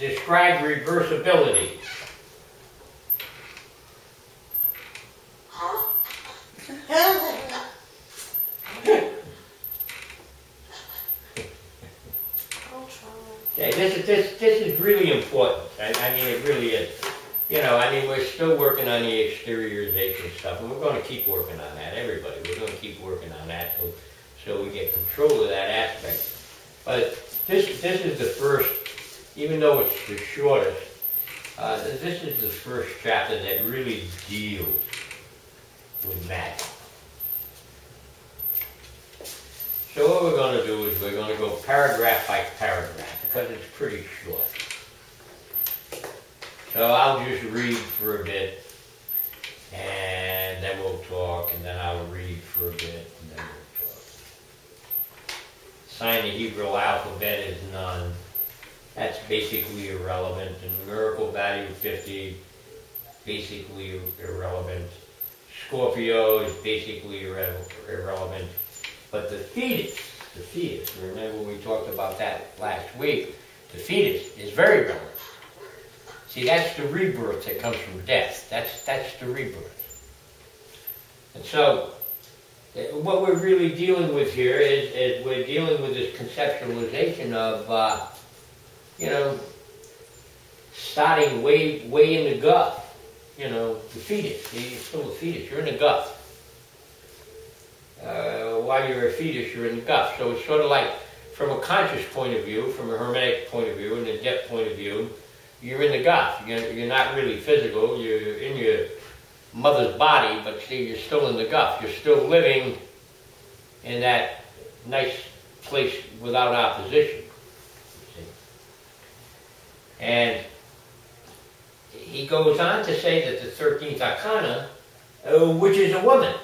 describe reversibility. Okay, this is really important. I mean, it really is. You know, I mean, we're still working on the exteriorization stuff, and we're going to keep working on that. Everybody, we're going to keep working on that so we get control of that aspect. But this is the first, even though it's the shortest, this is the first chapter that really deals with magic. So what we're going to do is we're going to go paragraph by paragraph because it's pretty short. So I'll just read for a bit, and then we'll talk, and then I'll read for a bit, and then we'll talk. Sign of the Hebrew alphabet is none. That's basically irrelevant. The numerical value 50, basically irrelevant. Scorpio is basically irrelevant. But the fetus, remember we talked about that last week, the fetus is very relevant. See, that's the rebirth that comes from death. That's the rebirth. And so, what we're really dealing with here is we're dealing with this conceptualization of, you know, starting way in the gut. You know, the fetus. You're still a fetus. You're in the gut. While you're a fetus, you're in the gut. So it's sort of like, from a conscious point of view, from a hermetic point of view, and a depth point of view, you're in the gut. You're not really physical. You're in your mother's body, but see, you're still in the gut. You're still living in that nice place without opposition. See? And he goes on to say that the 13th arcana, which is a woman.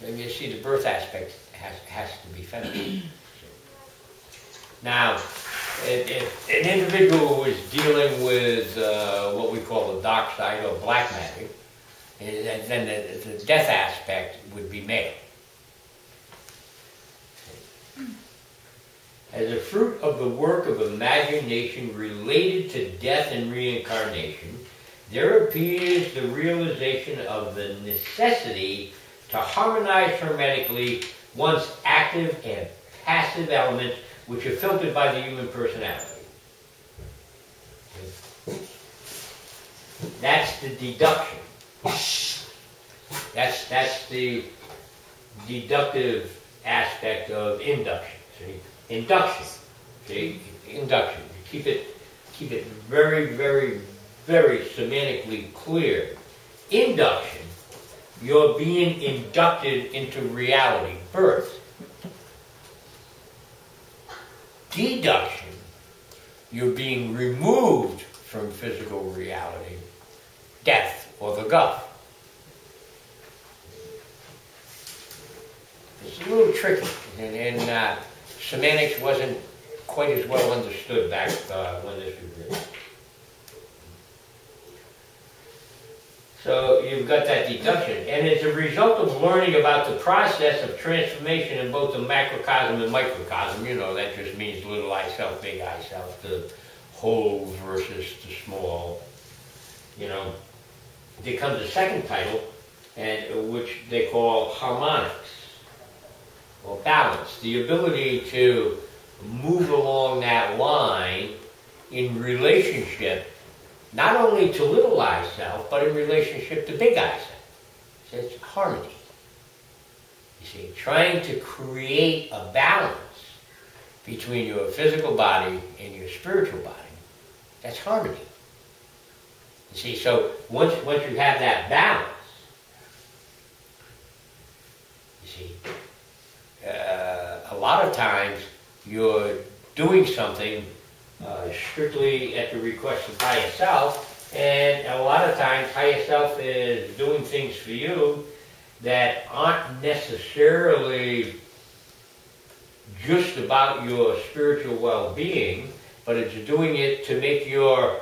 And you see the birth aspect has to be feminine. Now, if an individual was dealing with what we call the dark side or black magic, then the death aspect would be male. As a fruit of the work of imagination related to death and reincarnation, there appears the realization of the necessity to harmonize hermetically one's active and passive elements, which are filtered by the human personality. That's the deduction. That's the deductive aspect of induction. See? Induction. See? Induction. Keep it very, very, very semantically clear. Induction. You're being inducted into reality, birth. Deduction, you're being removed from physical reality, death, or the gut. It's a little tricky, and semantics wasn't quite as well understood back when this was written. So you've got that deduction, and it's a result of learning about the process of transformation in both the macrocosm and microcosm. You know, that just means little I self, big I self, the whole versus the small. You know, there comes a second title, and which they call harmonics, or balance. The ability to move along that line in relationship not only to little I self, but in relationship to big I self. So it's harmony. You see, trying to create a balance between your physical body and your spiritual body, that's harmony. You see, so once you have that balance, you see, a lot of times you're doing something strictly at the request of higher self, and a lot of times higher self is doing things for you that aren't necessarily just about your spiritual well-being, but it's doing it to make your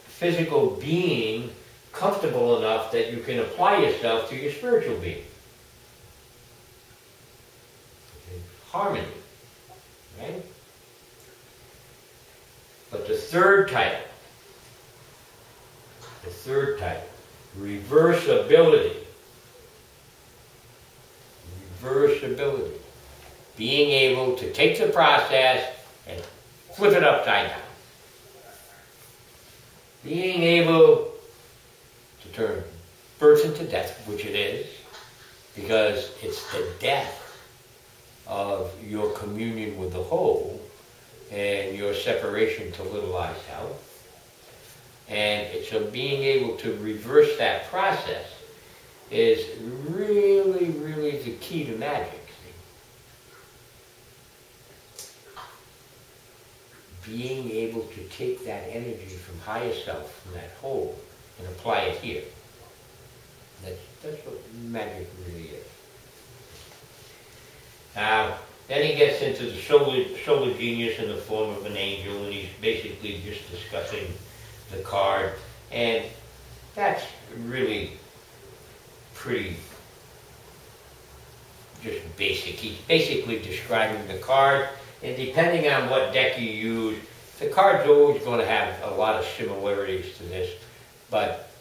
physical being comfortable enough that you can apply yourself to your spiritual being. Harmony, right? But the third type, reversibility. Reversibility. Being able to take the process and flip it upside down. Being able to turn birth into death, which it is, because it's the death of your communion with the whole and your separation to little I self. And it's a being able to reverse that process is really, really the key to magic. Being able to take that energy from higher self, from that whole, and apply it here. That's what magic really is. Now, then he gets into the solar genius in the form of an angel, and he's basically just discussing the card, and that's really pretty just basic. He's basically describing the card, and depending on what deck you use, the card's always going to have a lot of similarities to this, but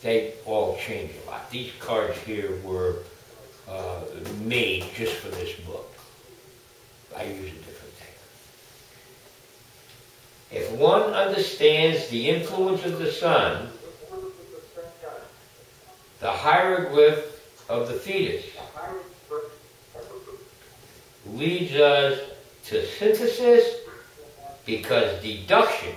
they all change a lot. These cards here were made just for this book. I use a different deck. If one understands the influence of the sun, the hieroglyph of the fetus leads us to synthesis, because deduction,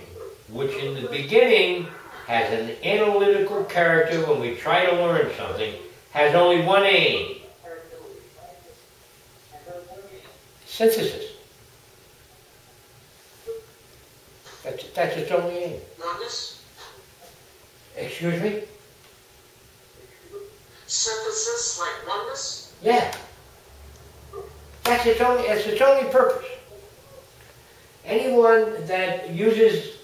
which in the beginning has an analytical character when we try to learn something, has only one aim. Synthesis. That's its only aim. Oneness? Excuse me? Synthesis like oneness? Yeah. That's its only purpose. Anyone that uses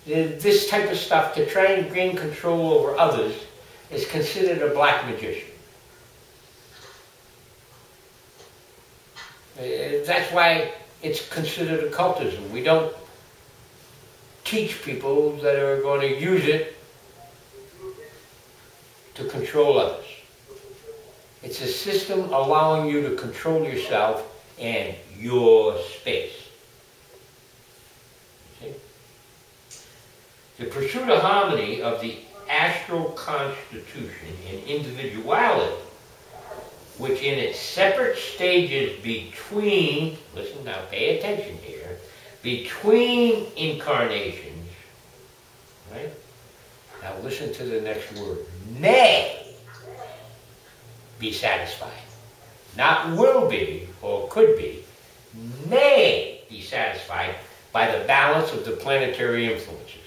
this type of stuff to try and gain control over others is considered a black magician. That's why it's considered occultism. We don't teach people that are going to use it to control others. It's a system allowing you to control yourself and your space. See? The pursuit of harmony of the astral constitution and individuality, which in its separate stages between, listen now, pay attention here, between incarnations, right? Now listen to the next word, may be satisfied. Not will be or could be, may be satisfied by the balance of the planetary influences.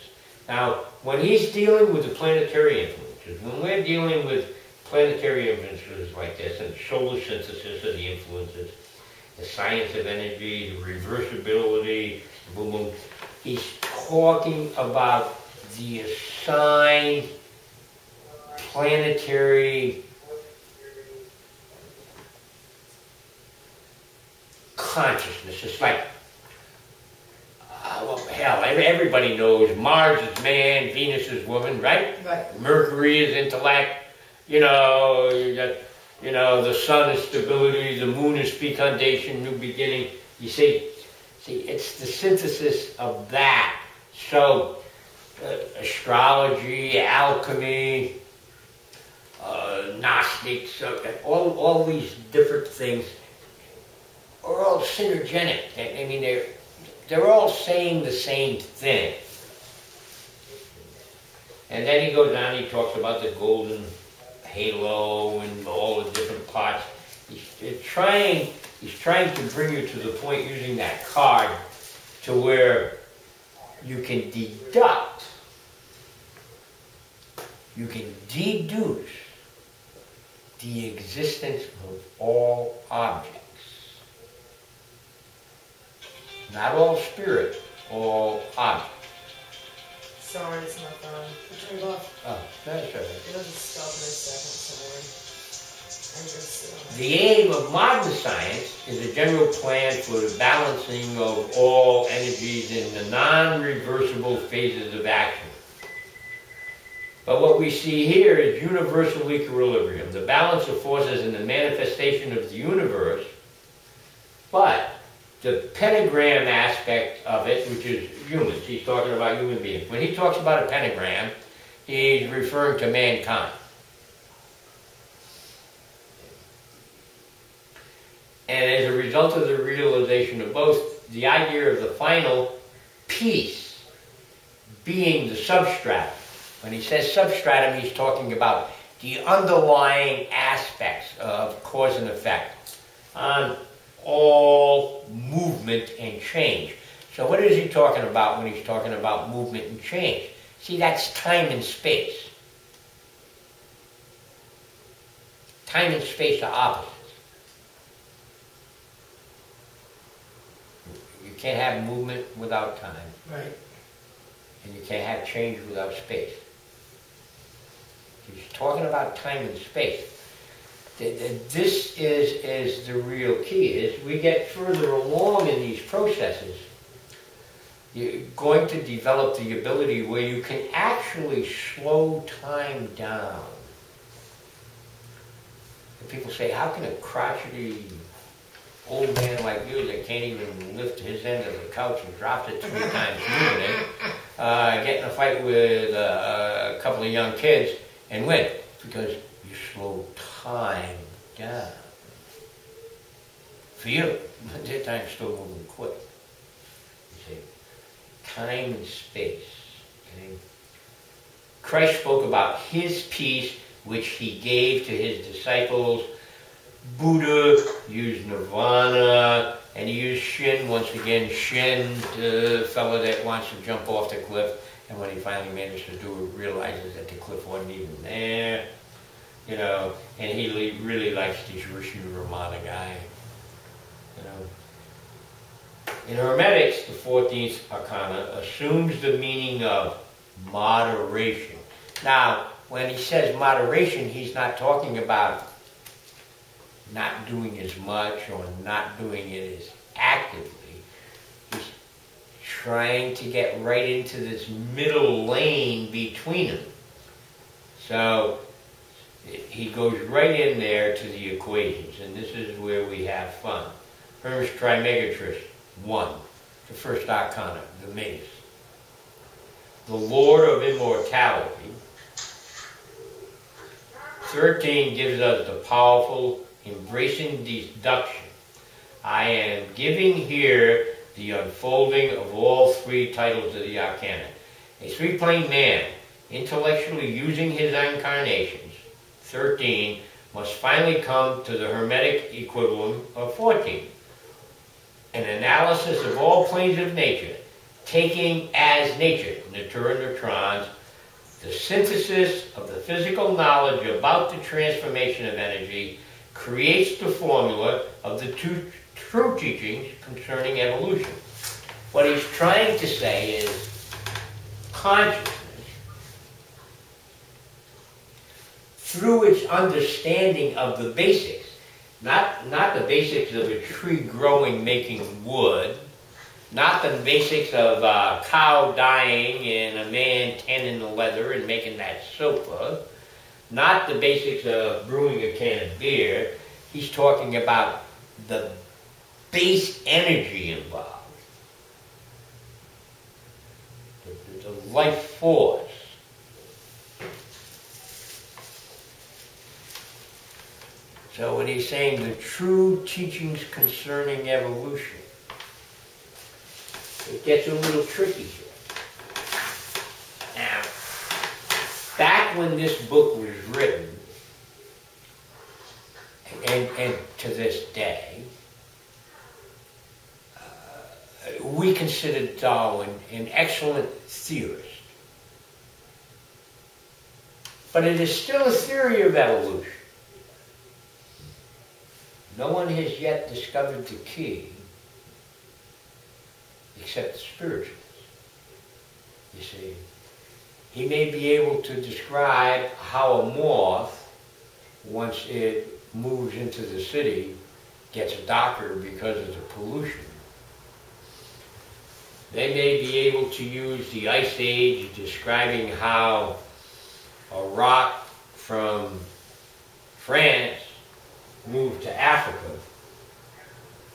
Now, when he's dealing with the planetary influences, when we're dealing with planetary influences like this, and solar synthesis of the influences, the science of energy, the reversibility, boom, boom, he's talking about the assigned planetary consciousness. It's like, well, hell, everybody knows Mars is man, Venus is woman, right? Right. Mercury is intellect. You got, the sun is stability, the moon is fecundation, new beginning. You see, it's the synthesis of that. So, astrology, alchemy, Gnostics, all these different things are all synergenic. I mean, they're all saying the same thing. And then he goes on, he talks about the golden halo and all the different parts. He's trying to bring you to the point using that card to where you can deduct, you can deduce the existence of all objects. Not all spirit, all objects. Sorry, it's my phone. I turned it off. Oh, that's all right. It'll just stop in a second, The aim of modern science is a general plan for the balancing of all energies in the non-reversible phases of action. But what we see here is universal equilibrium, the balance of forces in the manifestation of the universe, but the pentagram aspect of it, which is humans, he's talking about human beings. When he talks about a pentagram, he's referring to mankind. And as a result of the realization of both, the idea of the final piece being the substratum. When he says substratum, he's talking about the underlying aspects of cause and effect on all movement and change. So what is he talking about when he's talking about movement and change? See, that's time and space. Time and space are opposites. You can't have movement without time. Right. And you can't have change without space. He's talking about time and space. This is the real key. As we get further along in these processes, you're going to develop the ability where you can actually slow time down. And people say, how can a crotchety old man like you that can't even lift his end of the couch and drops it 3 times moving it, get in a fight with a couple of young kids and win? Because you slow time down. For you, their time's still moving quick. You see, time and space. Okay? Christ spoke about his peace, which he gave to his disciples. Buddha used nirvana, and he used Shin, once again, Shin, the fellow that wants to jump off the cliff, and when he finally managed to do it, realizes that the cliff wasn't even there, you know, and he really likes this Rishi Ramana guy, you know. In Hermetics, the 14th Arcana assumes the meaning of moderation. Now, when he says moderation, he's not talking about not doing as much or not doing it as actively. He's trying to get right into this middle lane between them. So he goes right in there to the equations, and this is where we have fun. Hermes Trimegatris 1, the first arcana, the mace. The Lord of Immortality. 13 gives us the powerful embracing deduction. I am giving here the unfolding of all 3 titles of the Arcana. A 3-plane man, intellectually using his incarnations, 13, must finally come to the Hermetic equivalent of 14. An analysis of all planes of nature, taking as nature, natura neutrons, the synthesis of the physical knowledge about the transformation of energy, creates the formula of the 2 true teachings concerning evolution. What he's trying to say is consciousness, through its understanding of the basics, not the basics of a tree growing making wood, not the basics of a cow dying and a man tanning the leather and making that sofa, not the basics of brewing a can of beer. He's talking about the base energy involved, the life force. So when he's saying the true teachings concerning evolution, it gets a little tricky here. Now, back when this book was written, and to this day, we considered Darwin an excellent theorist. But it is still a theory of evolution. No one has yet discovered the key except the spiritualists. You see, he may be able to describe how a moth, once it moves into the city, gets a doctor because of the pollution. They may be able to use the Ice Age describing how a rock from France moved to Africa.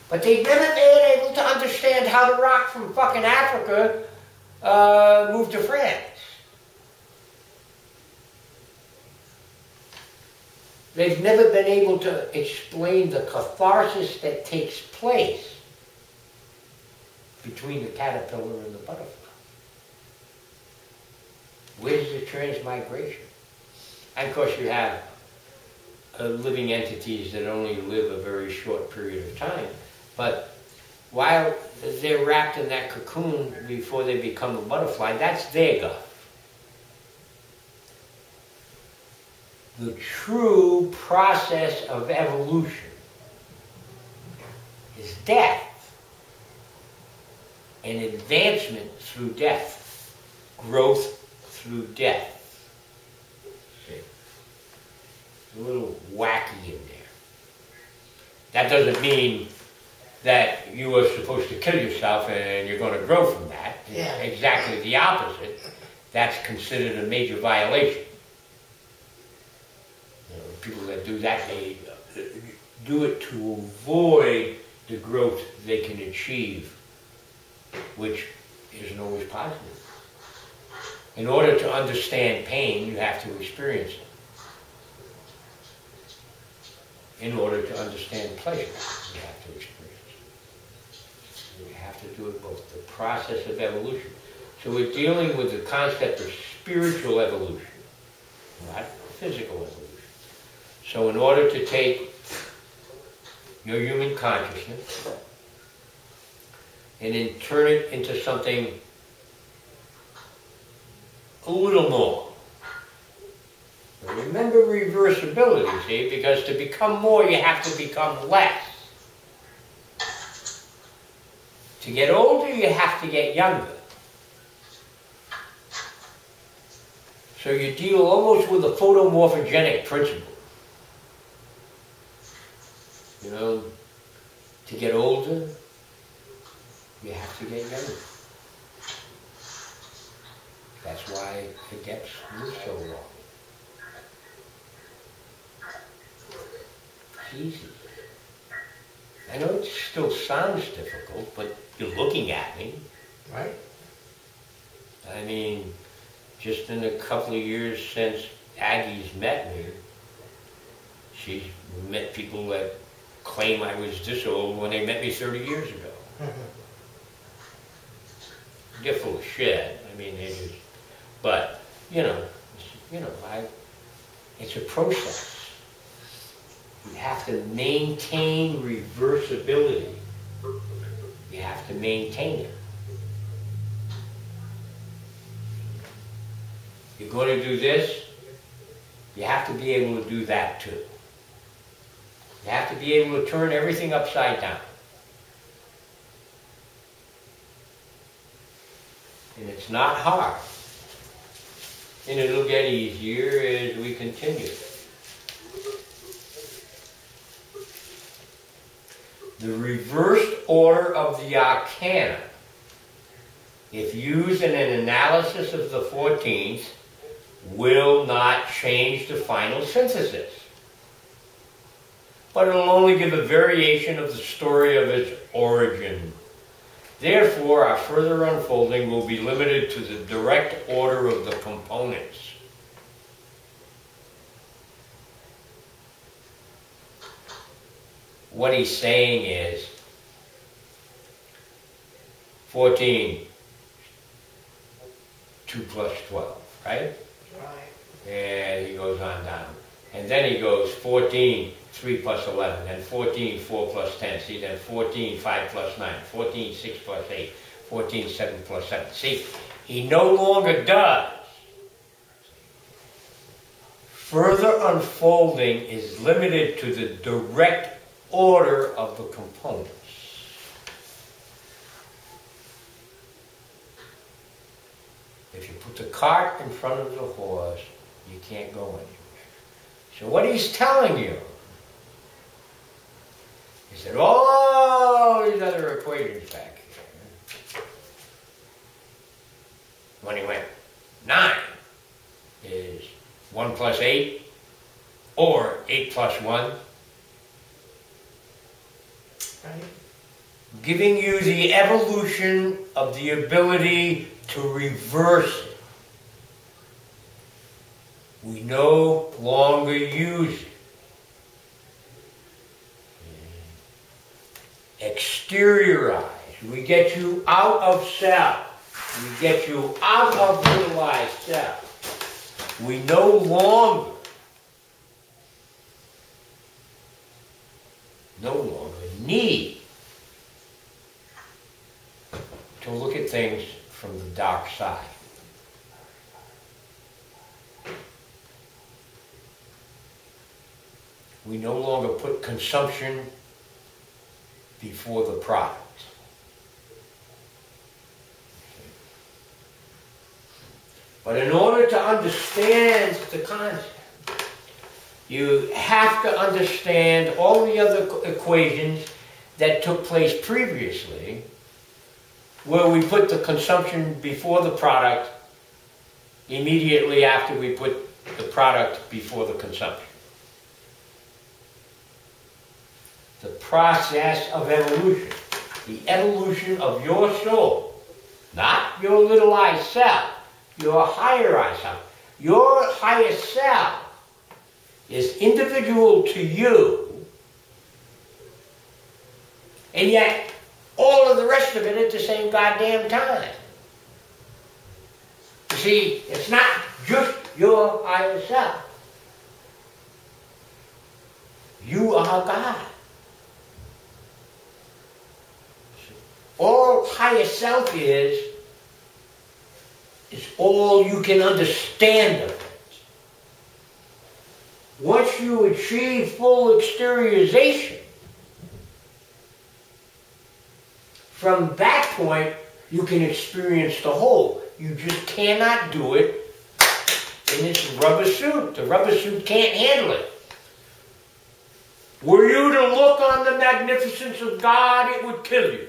But they've never been able to understand how the rock from fucking Africa moved to France. They've never been able to explain the catharsis that takes place between the caterpillar and the butterfly. Where's the transmigration? And of course you have living entities that only live a very short period of time. But while they're wrapped in that cocoon before they become a butterfly, that's their guff. The true process of evolution is death and advancement through death, growth through death. See? A little wacky in there. That doesn't mean that you are supposed to kill yourself and you're going to grow from that. Yeah. Exactly the opposite. That's considered a major violation. People that do that, they do it to avoid the growth they can achieve, which isn't always positive. In order to understand pain, you have to experience it. In order to understand pleasure, you have to experience it. You have to do it both, the process of evolution. So we're dealing with the concept of spiritual evolution, not physical evolution. So in order to take your human consciousness and then turn it into something a little more. Remember reversibility, see, because to become more you have to become less. To get older you have to get younger. So you deal almost with a photomorphogenic principle. You know, to get older, you have to get younger. That's why it gets moves so long. It's easy. I know it still sounds difficult, but you're looking at me. Right. I mean, just in a couple of years since Aggie's met me, she's met people that claim I was this old when they met me 30 years ago. They're full of shit. I mean, they just, but, it's a process. You have to maintain reversibility. You have to maintain it. You're going to do this, you have to be able to do that too. You have to be able to turn everything upside down. And it's not hard. And it'll get easier as we continue. The reversed order of the Arcana, if used in an analysis of the 14th, will not change the final synthesis. But it will only give a variation of the story of its origin. Therefore, our further unfolding will be limited to the direct order of the components. What he's saying is 14, 2 plus 12, right? Right. And he goes on down. And then he goes 14, 3 plus 11, then 14, 4 plus 10. See, then 14, 5 plus 9, 14, 6 plus 8, 14, 7 plus 7. See, he no longer does. Further unfolding is limited to the direct order of the components. If you put the cart in front of the horse, you can't go anywhere. So what he's telling you said all these other equations back here. When he went, 9 is 1 plus 8, or 8 plus 1. Right. Giving you the evolution of the ability to reverse it. We no longer use it. Exteriorize. We get you out of self. We get you out of little I self. We no longer need to look at things from the dark side. We no longer put consumption before the product. But in order to understand the concept, you have to understand all the other equations that took place previously, where we put the consumption before the product immediately after we put the product before the consumption. The process of evolution, the evolution of your soul, not your little I self, your higher I self. Your higher self is individual to you, and yet all of the rest of it at the same goddamn time. You see, it's not just your higher self. You are God. All higher self is all you can understand of it. Once you achieve full exteriorization, from that point, you can experience the whole. You just cannot do it in this rubber suit. The rubber suit can't handle it. Were you to look on the magnificence of God, it would kill you.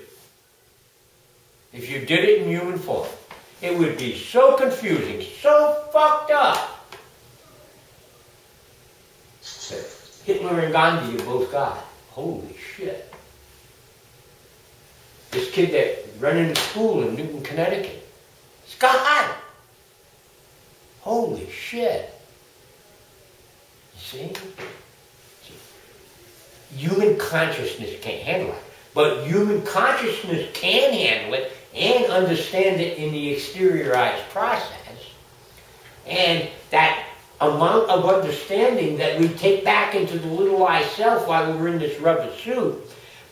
If you did it in human form. It would be so confusing, so fucked up. Hitler and Gandhi are both God. Holy shit. This kid that ran into school in Newton, Connecticut, it's God. Holy shit. See? Human consciousness can't handle it. But human consciousness can handle it and understand it in the exteriorized process. And that amount of understanding that we take back into the little I self while we're in this rubber suit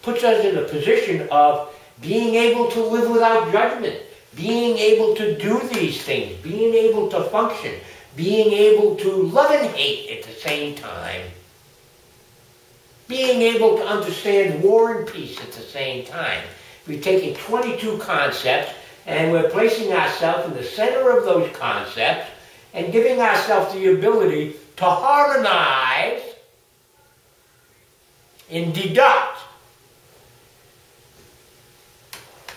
puts us in a position of being able to live without judgment, being able to do these things, being able to function, being able to love and hate at the same time, being able to understand war and peace at the same time. We've taken 22 concepts and we're placing ourselves in the center of those concepts and giving ourselves the ability to harmonize and deduct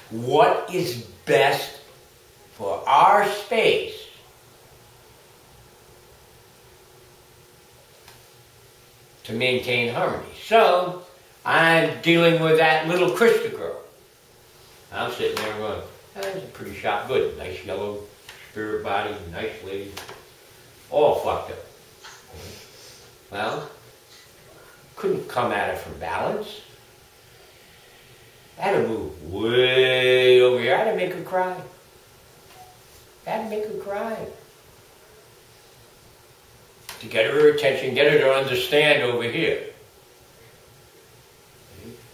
what is best for our space to maintain harmony. So, I'm dealing with that little Krista girl. I'm sitting there going, that's a pretty shot good. Nice yellow spirit body, nice lady. All fucked up. Well, couldn't come at it from balance. I had to move way over here. I had to make her cry. I had to make her cry. To get her attention, get her to understand over here.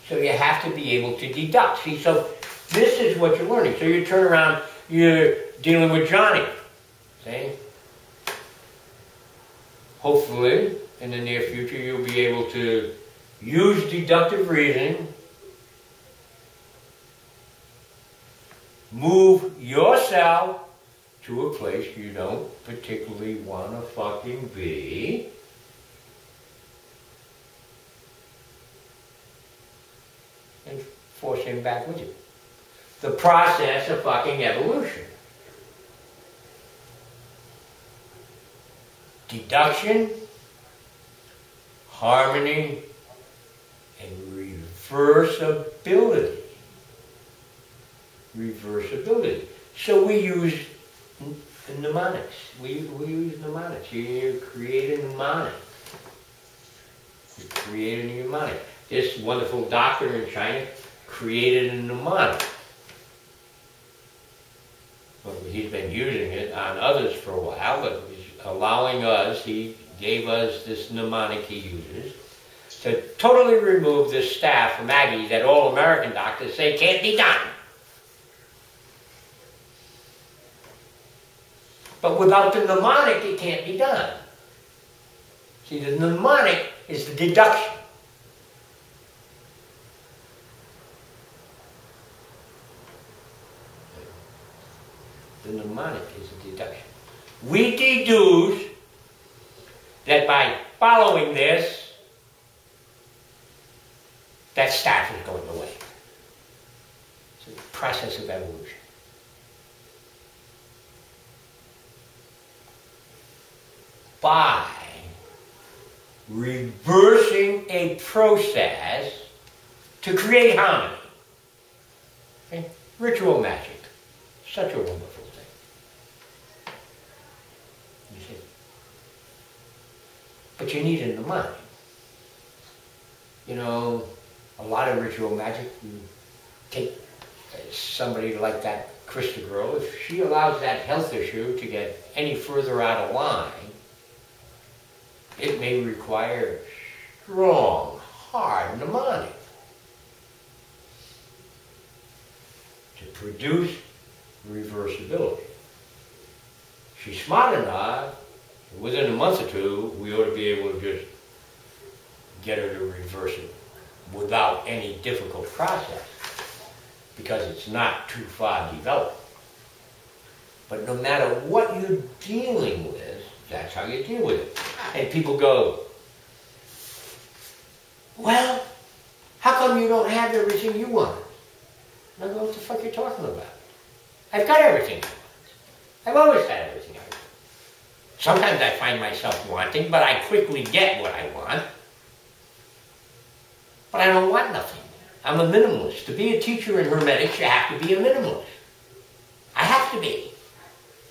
So you have to be able to deduct. See, so this is what you're learning. So you turn around, you're dealing with Johnny. See? Hopefully, in the near future, you'll be able to use deductive reasoning, move yourself to a place you don't particularly want to fucking be. force him back with you. The process of fucking evolution. Deduction, harmony, and reversibility. Reversibility. So we use mnemonics. We use mnemonics. You create a mnemonic. You create a mnemonic. This wonderful doctor in China created a mnemonic. Well, he's been using it on others for a while, but he's allowing us, he gave us this mnemonic he uses to totally remove this staph from Aggie that all American doctors say can't be done. But without the mnemonic, it can't be done. See, the mnemonic is the deduction. The mnemonic is the deduction. We deduce that by following this, that staph is going away. It's a process of evolution. By reversing a process to create harmony. Okay? Ritual magic. Such a wonderful thing. You see? But you need a mnemonic. You know, a lot of ritual magic, you take somebody like that Krista girl, if she allows that health issue to get any further out of line, it may require strong, hard mnemonic to produce reversibility. She's smart enough, within a month or two, we ought to be able to just get her to reverse it without any difficult process, because it's not too far developed. But no matter what you're dealing with, that's how you deal with it. And people go, well, how come you don't have everything you want? And I go, what the fuck are you talking about? I've got everything I want. I've always had everything I want. Sometimes I find myself wanting, but I quickly get what I want. But I don't want nothing. I'm a minimalist. To be a teacher in hermetics, you have to be a minimalist. I have to be.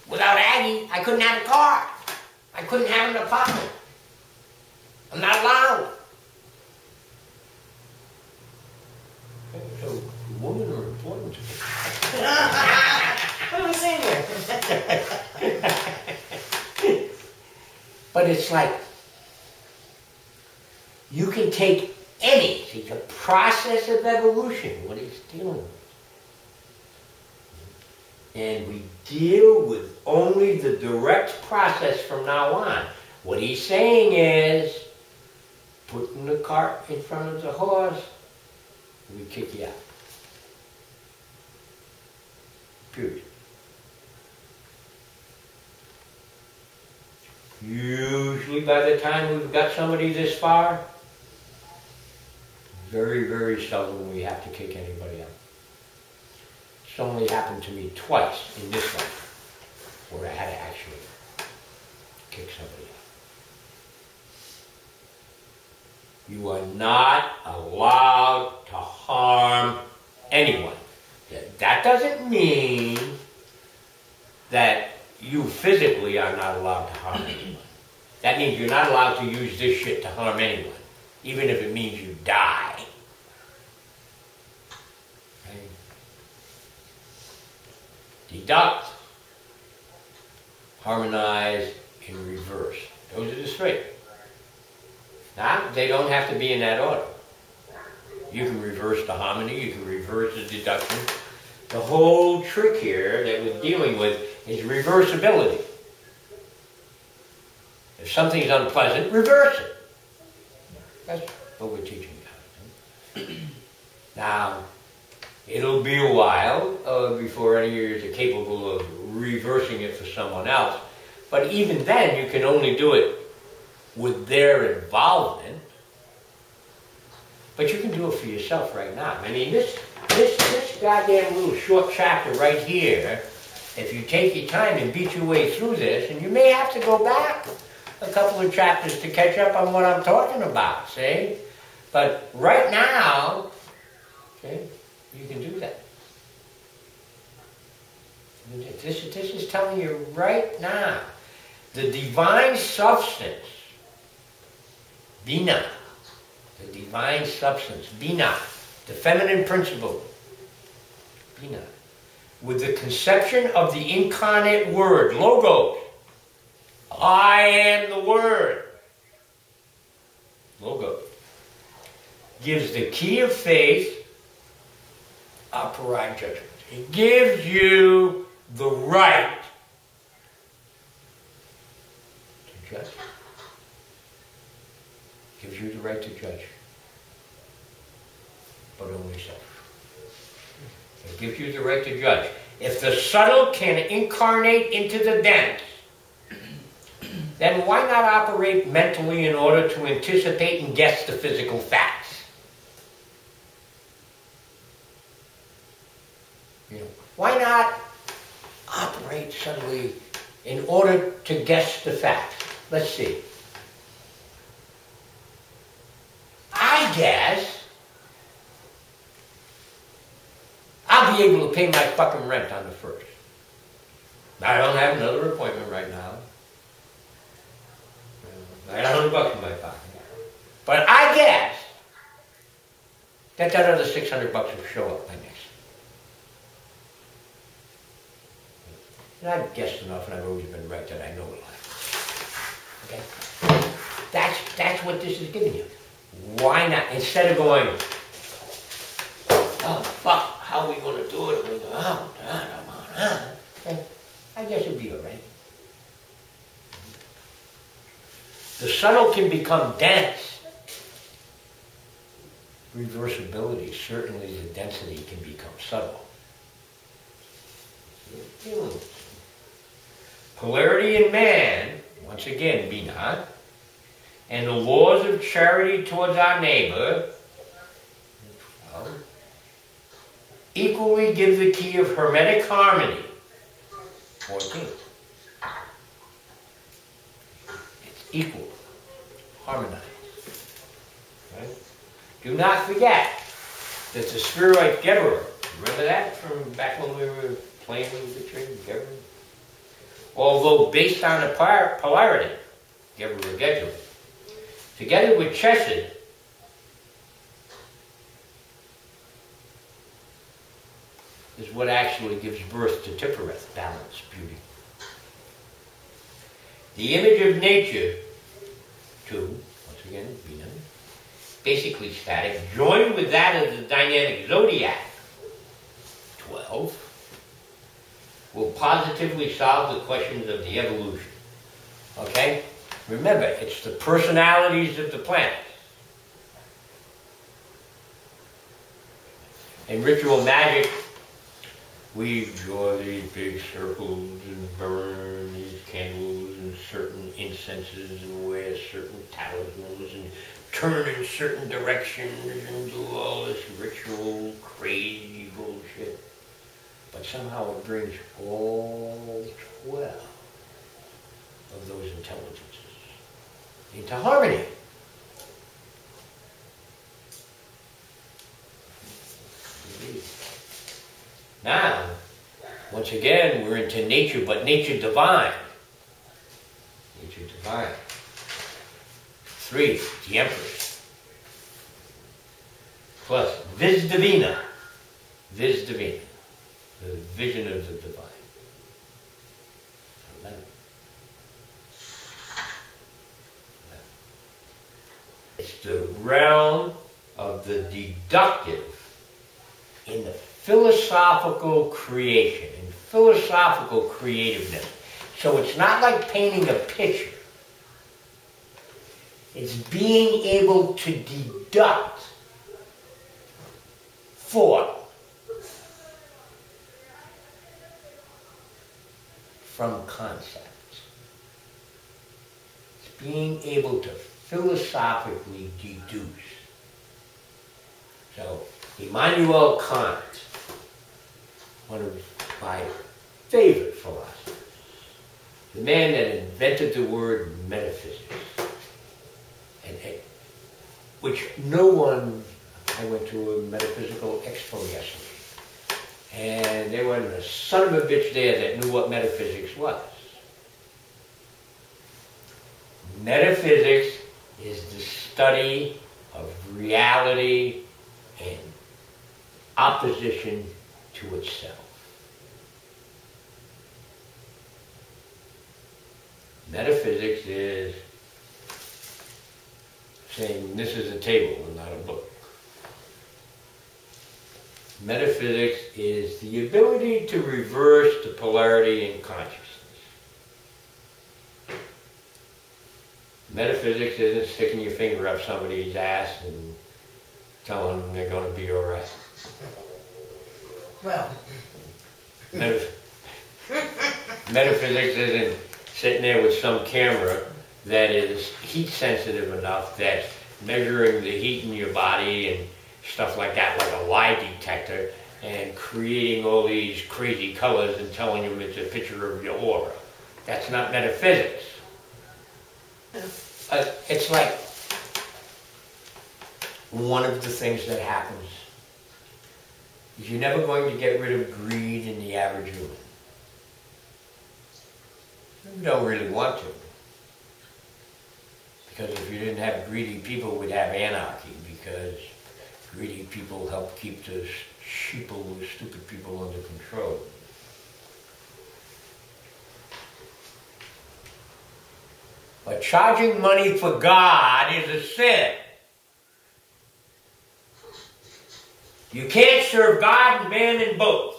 Without Aggie, I couldn't have a car. I couldn't have an apartment. I'm not allowed. So, women are important to me. What are we saying here? But it's like, you can take any, it's a process of evolution, what he's dealing with. And we deal with only the direct process from now on. What he's saying is, putting the cart in front of the horse, we kick you out. Period. Usually by the time we've got somebody this far, very, very seldom we have to kick anybody out. It's only happened to me twice in this life where I had to actually kick somebody out. You are not allowed to harm anyone. That doesn't mean that you physically are not allowed to harm anyone. That means you're not allowed to use this shit to harm anyone, even if it means you die. Okay? Deduct, harmonize, and reverse. Those are the three. Now, they don't have to be in that order. You can reverse the harmony, you can reverse the deduction. The whole trick here that we're dealing with is reversibility. If something's unpleasant, reverse it. That's what we're teaching you. Now, it'll be a while before any of you are capable of reversing it for someone else. But even then, you can only do it with their involvement. But you can do it for yourself right now. I mean, this this goddamn little short chapter right here, if you take your time and beat your way through this, and you may have to go back a couple of chapters to catch up on what I'm talking about, see? But right now, see, you can do that. This is telling you right now, the divine substance, Bina, the divine substance, Bina, the feminine principle, Bina, with the conception of the incarnate word, Logos. I am the word. Logos. Gives the key of faith, upright judgment. It gives you the right to judge. Gives you the right to judge. But only self. It gives you the right to judge. If the subtle can incarnate into the dense, then why not operate mentally in order to anticipate and guess the physical facts? You know, why not operate subtly in order to guess the facts? Let's see. I guess I'll be able to pay my fucking rent on the 1st. I don't have another appointment right now. I got $100 in my pocket. But I guess that other $600 will show up by next. And I've guessed enough, and I've always been right that I know a lot. Okay? That's what this is giving you. Why not? Instead of going, oh, fuck, how are we going to do it? We go, oh, okay. I guess it'll be all right. The subtle can become dense. Reversibility, certainly the density can become subtle. Polarity in man, once again, be not, and the laws of charity towards our neighbor, equally give the key of hermetic harmony, 14. It's equal, harmonized. Right? Do not forget that the spheroid Geberer, remember that from back when we were playing with the tree, Geberer? Although based on a polarity, Geberer, together with Chesed, is what actually gives birth to Temperance, balance, beauty. The image of nature, 2, once again, Bina, basically static, joined with that of the dynamic zodiac, 12, will positively solve the questions of the evolution. Okay? Remember, it's the personalities of the planets. In ritual magic, we draw these big circles and burn these candles and certain incenses and wear certain talismans and turn in certain directions and do all this ritual, crazy bullshit. But somehow it brings all 12 of those intelligences into harmony. Now, once again, we're into nature, but nature divine. Nature divine. 3, the Empress. Plus, vis divina. Vis divina. The vision of the divine. 11. It's the realm of the deductive in the philosophical creation, in philosophical creativeness. So it's not like painting a picture. It's being able to deduct thought from concepts. It's being able to philosophically deduce. So Immanuel Kant, one of my favorite philosophers, the man that invented the word metaphysics, which no one, I went to a metaphysical expo yesterday, and there wasn't a son of a bitch there that knew what metaphysics was. Metaphysics is the study of reality in opposition to itself. Metaphysics is saying this is a table and not a book. Metaphysics is the ability to reverse the polarity in consciousness. Metaphysics isn't sticking your finger up somebody's ass and telling them they're going to be all right. Well. Metaphysics isn't sitting there with some camera that is heat sensitive enough that measuring the heat in your body and stuff like that, like a lie detector, and creating all these crazy colors and telling them it's a picture of your aura. That's not metaphysics. It's like one of the things that happens is you're never going to get rid of greed in the average human. You don't really want to. Because if you didn't have greedy people, we'd have anarchy, because greedy people help keep the sheeple, the stupid people under control. But charging money for God is a sin. You can't serve God and man in both.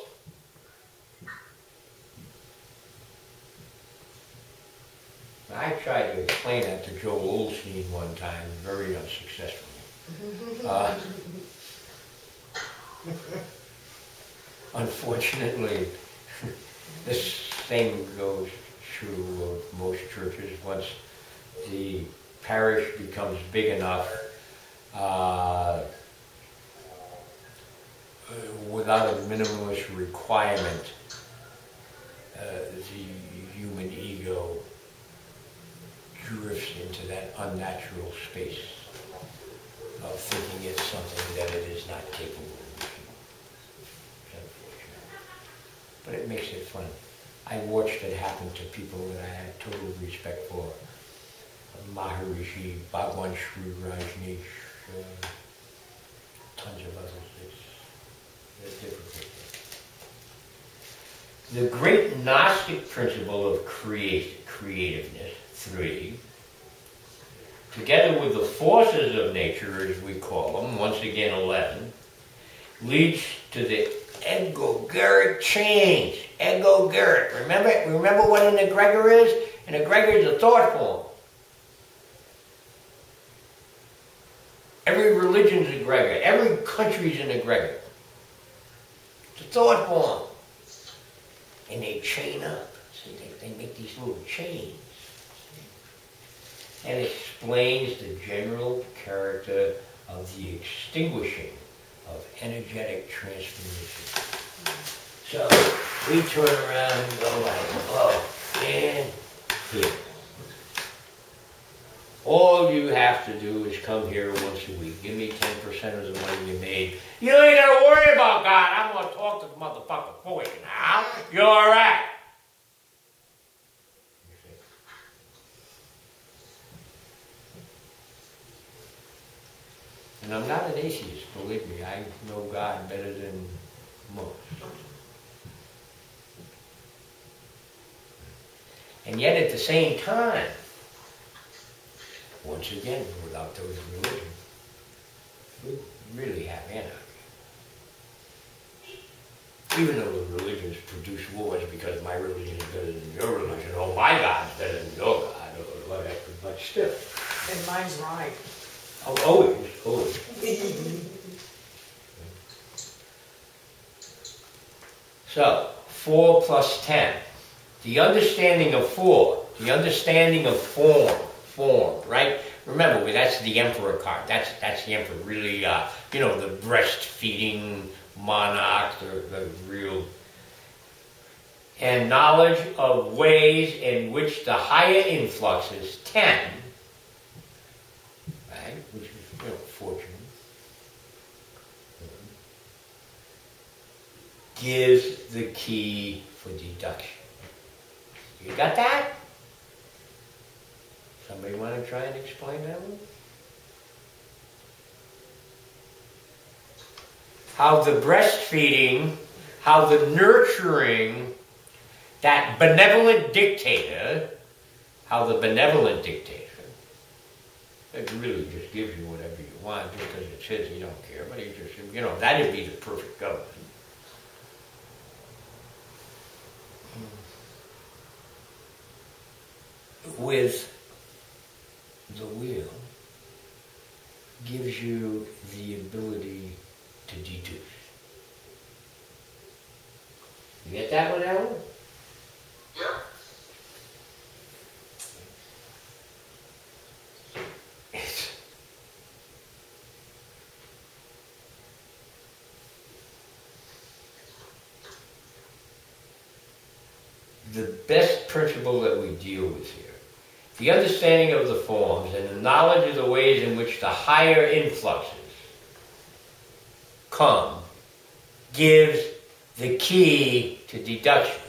I tried to explain that to Joel Osteen one time, very unsuccessfully. Unfortunately, this thing goes true of most churches. Once the parish becomes big enough, without a minimalist requirement, the human ego drifts into that unnatural space of thinking it's something that it is not capable of being. It's unfortunate. But it makes it fun. I watched it happen to people that I had total respect for. Maharishi, Bhagwan Sri Rajneesh, tons of others. It's difficult. The great Gnostic principle of creativeness, 3, together with the forces of nature, as we call them, once again 11, leads to the egregoric change. Egregoric. Remember what an egregor is? An egregor is a thought form. Every religion's an egregor. Every country's an egregor. It's a thought form. And they chain up. See, they make these little chains. And it explains the general character of the extinguishing of energetic transformation. So we turn around and go like, oh, and here. All you have to do is come here once a week. Give me 10% of the money you made. You ain't got to worry about God. I'm going to talk to the motherfucker for you now. You're all right. And I'm not an atheist, believe me. I know God better than most. And yet at the same time, once again, without those religions, we really have anarchy. Even though the religions produce wars because my religion is better than your religion, or my God's better than your God, or whatever, but still. And mine's right. Oh, always. So, 4 plus 10. The understanding of 4, the understanding of form, right? remember, that's the Emperor card. That's the Emperor, really, you know, the breastfeeding monarch, the real. And knowledge of ways in which the higher influxes tend, right, which is, you know, fortune, gives the key for deduction. You got that? Somebody want to try and explain that one? How the breastfeeding, how the nurturing, that benevolent dictator, how the benevolent dictator, it really just gives you whatever you want just because it says you don't care, but he just, you know, that'd be the perfect government. With the wheel gives you the ability to deduce. You get that one, Alan? Yeah. The best principle that we deal with here. The understanding of the forms and the knowledge of the ways in which the higher influxes come gives the key to deduction.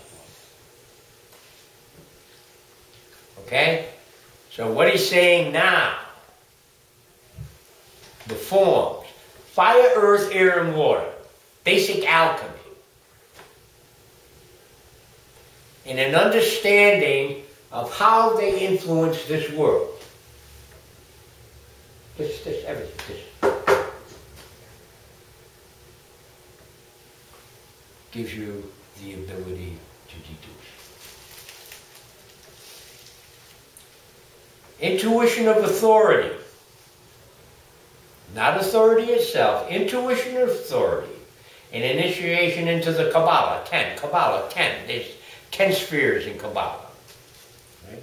Okay? So what he's saying now, the forms, fire, earth, air, and water, basic alchemy, and an understanding of how they influence this world. This, everything, this. Gives you the ability to deduce. Intuition of authority. Not authority itself, intuition of authority. An initiation into the Kabbalah, 10. There's 10 spheres in Kabbalah. Right?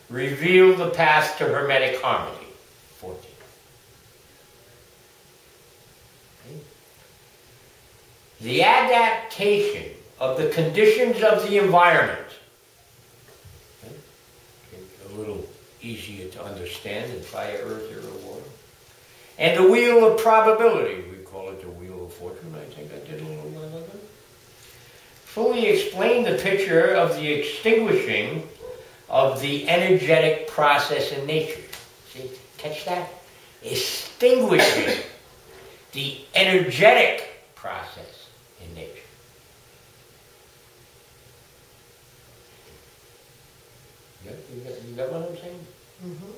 Reveal the path to Hermetic harmony, 14. Okay? The adaptation of the conditions of the environment. Okay? A little easier to understand than fire, earth, air, or water. And the wheel of probability, we call it the wheel of fortune, I think I did a little while ago. Fully explain the picture of the extinguishing of the energetic process in nature. See, catch that? Extinguishing the energetic process in nature. You got what I'm saying? Mm-hmm.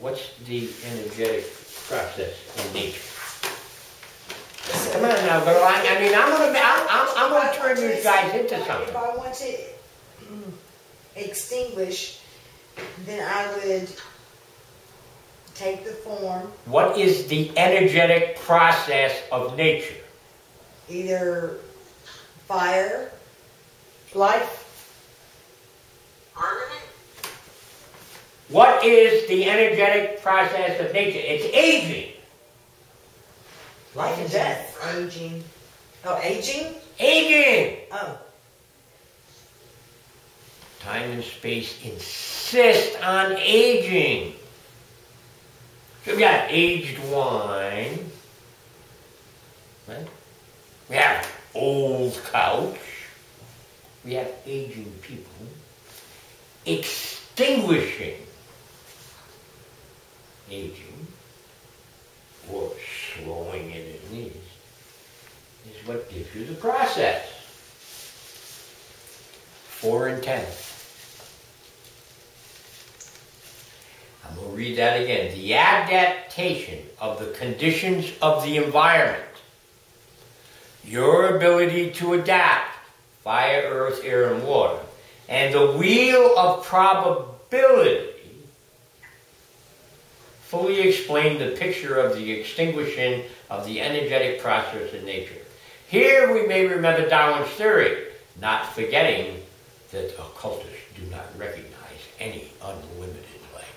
What's the energetic process in nature? Come on now, girl. I mean, I'm gonna turn you guys into something. If I want to extinguish, then I would take the form. What is the energetic process of nature? Either fire, life. Harmony? What is the energetic process of nature? It's aging. Life and death. Aging. Oh, aging? Aging! Oh. Time and space insist on aging. So we got aged wine. Right? We have old couch. We have aging people. Extinguishing aging, or slowing it at least, is what gives you the process. 4 and 10. I'm going to read that again. The adaptation of the conditions of the environment. Your ability to adapt, fire, earth, air, and water. And the wheel of probability fully explain the picture of the extinguishing of the energetic process in nature. Here we may remember Darwin's theory, not forgetting that occultists do not recognize any unlimited life.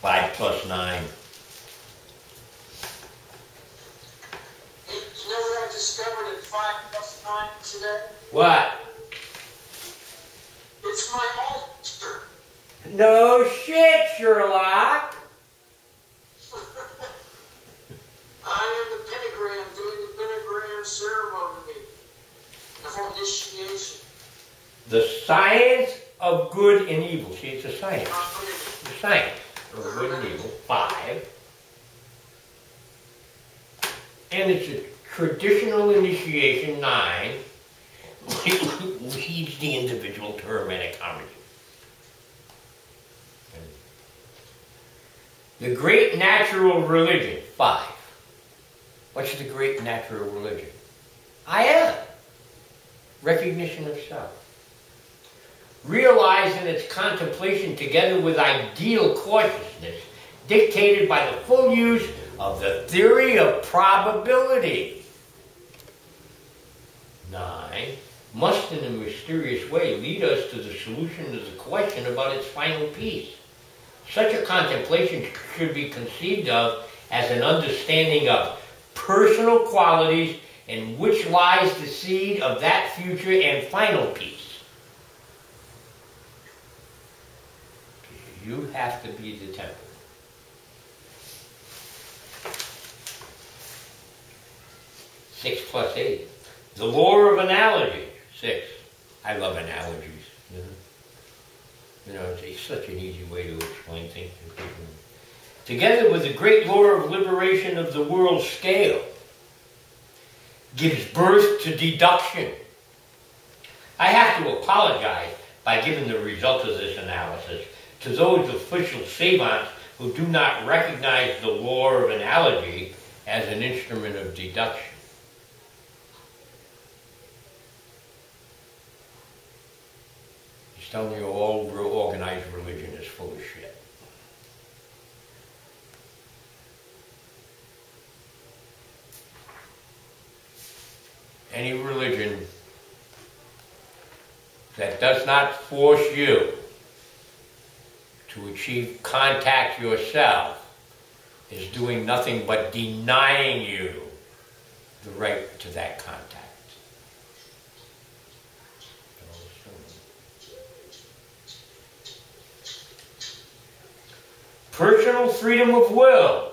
5 plus 9. Hey, you know what I discovered at 5 plus 9 today? What? It's my altar. No shit, Sherlock. I am the pentagram, doing the pentagram ceremony of initiation. The science of good and evil. See, it's a science. The science of good and evil. 5. And it's a traditional initiation. 9. Leads the individual to hermetic harmony. The great natural religion. 5. What's the great natural religion? I am. Recognition of self. Realizing its contemplation together with ideal cautiousness, dictated by the full use of the theory of probability. 9. Must in a mysterious way lead us to the solution of the question about its final peace. Such a contemplation should be conceived of as an understanding of personal qualities in which lies the seed of that future and final peace. You have to be the temple. 6 plus 8. The law of analogy. 6. I love analogies. You know, it's such an easy way to explain things to people. Together with the great law of liberation of the world scale, gives birth to deduction. I have to apologize by giving the result of this analysis to those official savants who do not recognize the law of analogy as an instrument of deduction. He's telling you all organized religion is full of shit. Any religion that does not force you to achieve contact yourself is doing nothing but denying you the right to that contact. Personal freedom of will.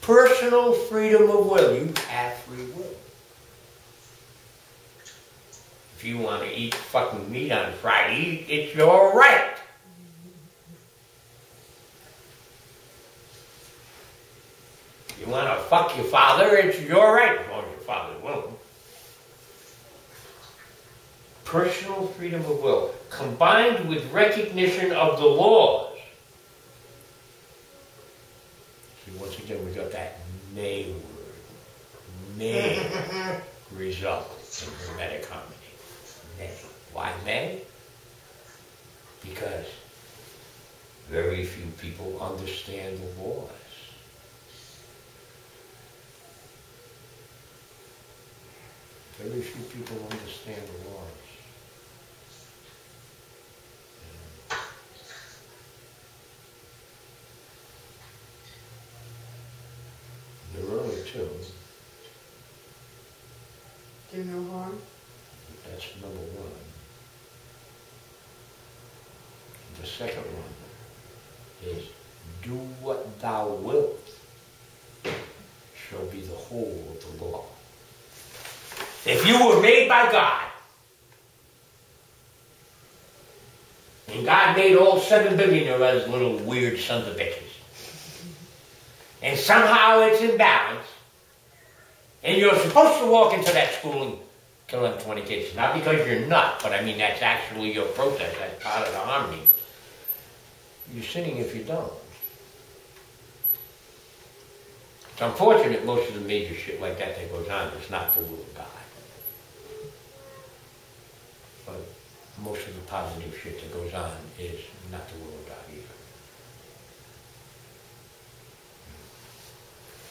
Personal freedom of will. You have free will. If you want to eat fucking meat on Friday, it's your right. You want to fuck your father, it's your right, as long as your father's willing. Personal freedom of will, combined with recognition of the laws. See, once again, we got that may word. May result in hermetic harmony. May. Why may? Because very few people understand the laws. Very few people understand the laws. There are only two. Do no harm. That's number one. The second one is, do what thou wilt shall be the whole of the law. If you were made by God, and God made all 7 billion of those little weird sons of bitches, and somehow it's in balance, and you're supposed to walk into that school and kill them 20 kids, not because you're not, but I mean that's actually your process, that's part of the harmony. You're sinning if you don't. It's unfortunate most of the major shit like that goes on is not the will of God. But most of the positive shit that goes on is not the will of God either.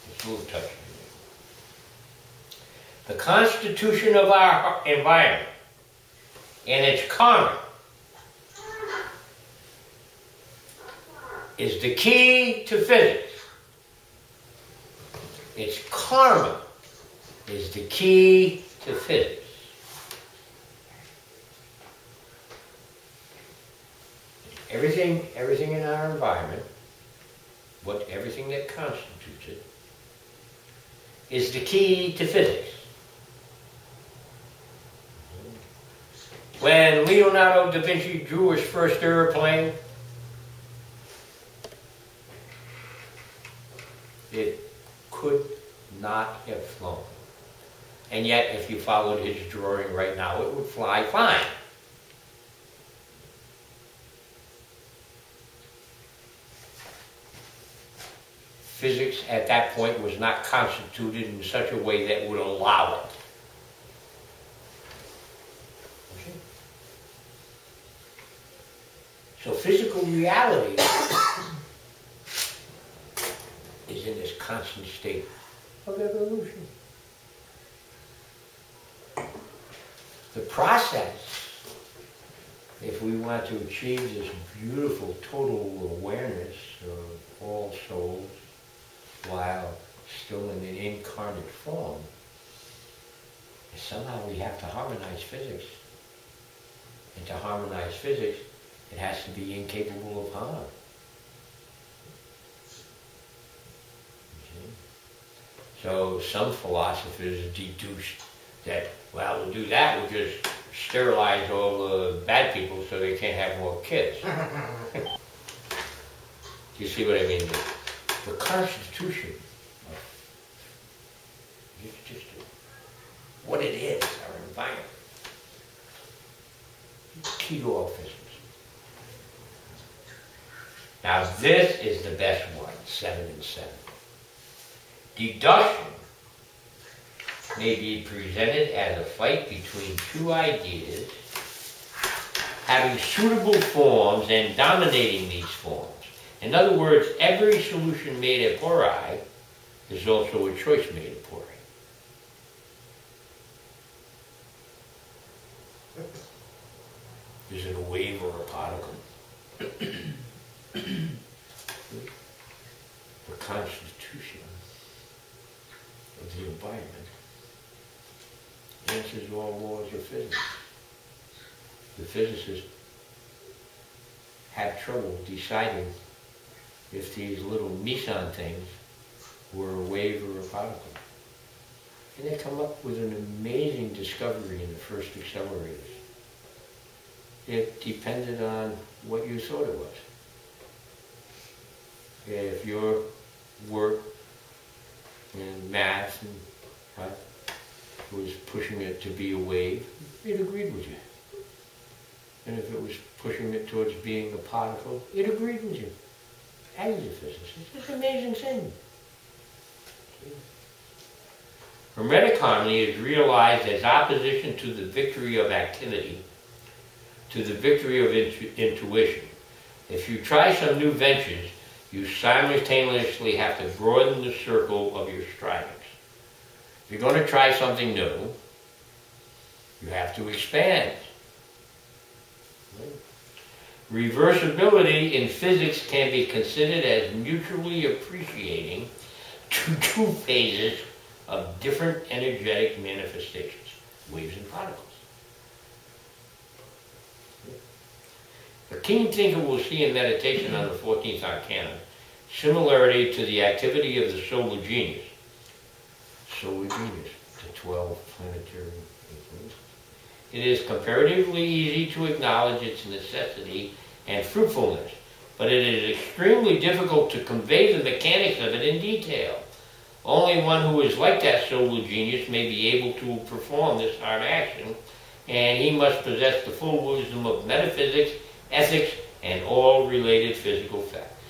It's a little touchy. The constitution of our environment and its karma is the key to physics. It's karma is the key to physics. Everything in our environment, everything that constitutes it, is the key to physics. When Leonardo da Vinci drew his first airplane, it could not have flown. And yet, if you followed his drawing right now, it would fly fine. Physics at that point was not constituted in such a way that would allow it. Okay. So physical reality is in this constant state of evolution. The process, if we want to achieve this beautiful total awareness of all souls while still in an incarnate form, somehow we have to harmonize physics. And to harmonize physics, it has to be incapable of harm. So some philosophers deduced that, well, we'll do that, we'll just sterilize all the bad people so they can't have more kids. Do you see what I mean? The constitution of it's just what it is, our environment. It's key to all physics. Now this is the best one, 7 and 7. Deduction may be presented as a fight between two ideas having suitable forms and dominating these forms. In other words, every solution made a priori is also a choice made a priori. Is it a wave or a particle? The constitution of the environment answers all laws of physics. The physicists have trouble deciding if these little meson things were a wave or a particle. And they come up with an amazing discovery in the first accelerators. It depended on what you thought it was. If your work in math and was pushing it to be a wave, it agreed with you. And if it was pushing it towards being a particle, it agreed with you. That is a physicist. It's an amazing thing. Hermetic harmony is realized as opposition to the victory of activity, to the victory of intuition. If you try some new ventures, you simultaneously have to broaden the circle of your strivings. If you're going to try something new, you have to expand. Reversibility in physics can be considered as mutually appreciating two phases of different energetic manifestations, waves and particles. A keen thinker will see in meditation on the 14th Arcanum similarity to the activity of the solar genius. Solar genius, the 12 planetary influences. It is comparatively easy to acknowledge its necessity and fruitfulness, but it is extremely difficult to convey the mechanics of it in detail. Only one who is like that solar genius may be able to perform this hard action, and he must possess the full wisdom of metaphysics, ethics, and all related physical facts.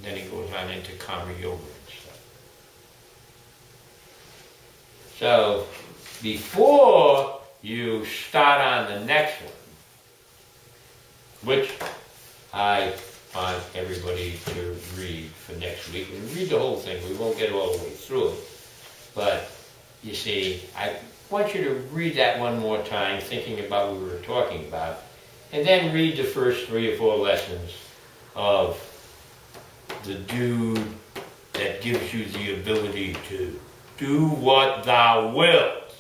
Then he goes on into karma yoga and stuff. So, before you start on the next one, which I want everybody to read for next week, and read the whole thing, we won't get all the way through it, but you see, I want you to read that one more time, thinking about what we were talking about, and then read the first 3 or 4 lessons of the dude that gives you the ability to do what thou wilt.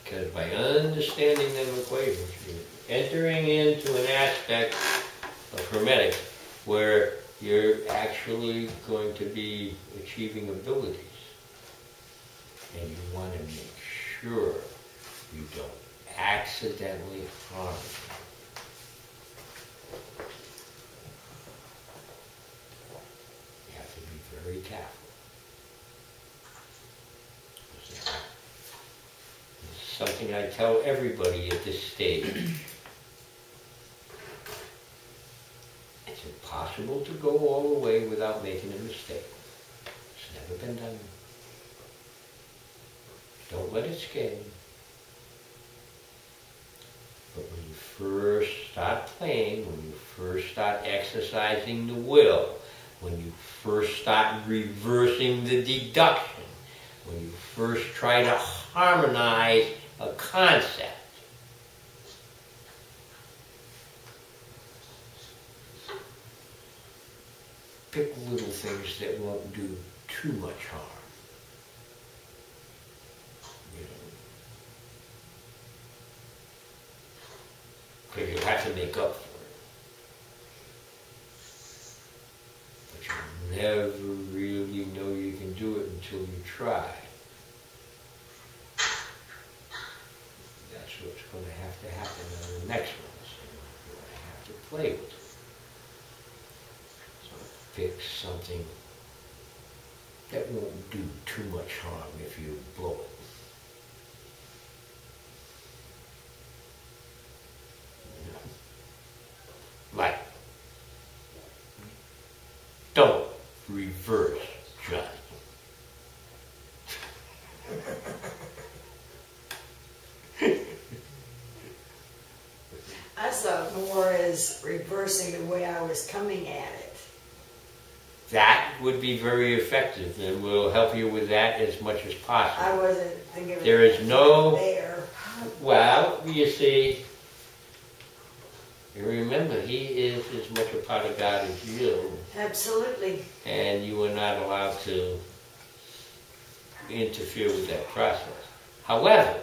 Because by understanding them equations, you're entering into an aspect of hermetics where you're actually going to be achieving abilities. And you want to make sure you don't accidentally harm them. You have to be very careful. It's something I tell everybody at this stage. It's impossible to go all the way without making a mistake. It's never been done. Don't let it scare you. But when you first start playing, when you first start exercising the will, when you first start reversing the deduction, when you first try to harmonize a concept, pick little things that won't do too much harm. Because you have to make up for it. But you'll never really know you can do it until you try. That's what's going to happen on the next one. So you're going to have to play with it. So pick something that won't do too much harm if you blow it. Like, don't reverse judge. I saw it more as reversing the way I was coming at it. That would be very effective, and we'll help you with that as much as possible. I wasn't thinking of There is no, there. well, you see, you remember, he is as much a part of God as you. Absolutely. And you are not allowed to interfere with that process. However,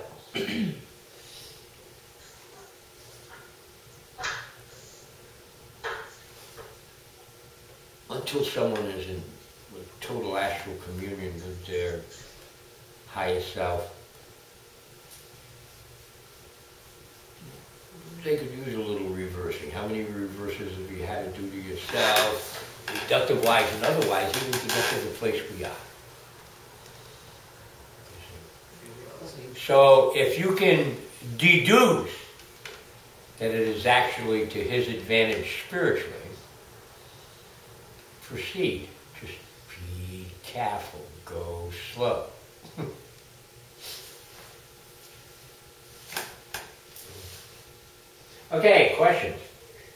until someone is in total astral communion with their higher self, they could use a little reversing. How many reverses have you had to do to yourself, deductive-wise and otherwise, even to get to the place we are? So if you can deduce that it is actually to his advantage spiritually, proceed. Just be careful. Go slow. Okay, questions?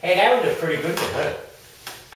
Hey, that was a pretty good one, huh?